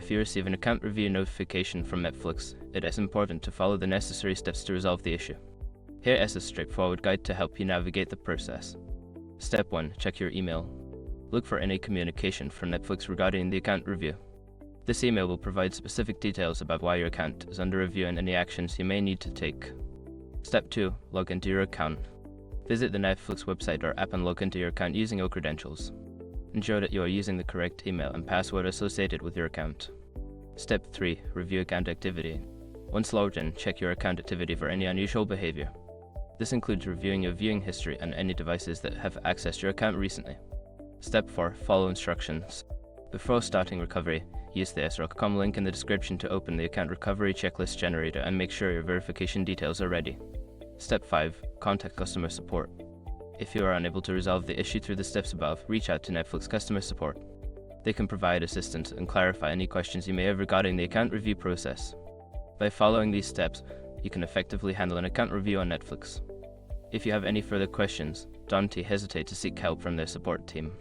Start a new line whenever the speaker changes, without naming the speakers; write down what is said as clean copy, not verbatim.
If you receive an account review notification from Netflix, it is important to follow the necessary steps to resolve the issue. Here is a straightforward guide to help you navigate the process. Step 1. Check your email. Look for any communication from Netflix regarding the account review. This email will provide specific details about why your account is under review and any actions you may need to take. Step 2. Log into your account. Visit the Netflix website or app and log into your account using your credentials. Ensure that you are using the correct email and password associated with your account. Step 3. Review account activity. Once logged in, check your account activity for any unusual behavior. This includes reviewing your viewing history and any devices that have accessed your account recently. Step 4. Follow instructions. Before starting recovery, use the SROC.com link in the description to open the account recovery checklist generator and make sure your verification details are ready. Step 5. Contact customer support. If you are unable to resolve the issue through the steps above, reach out to Netflix customer support. They can provide assistance and clarify any questions you may have regarding the account review process. By following these steps, you can effectively handle an account review on Netflix. If you have any further questions, don't hesitate to seek help from their support team.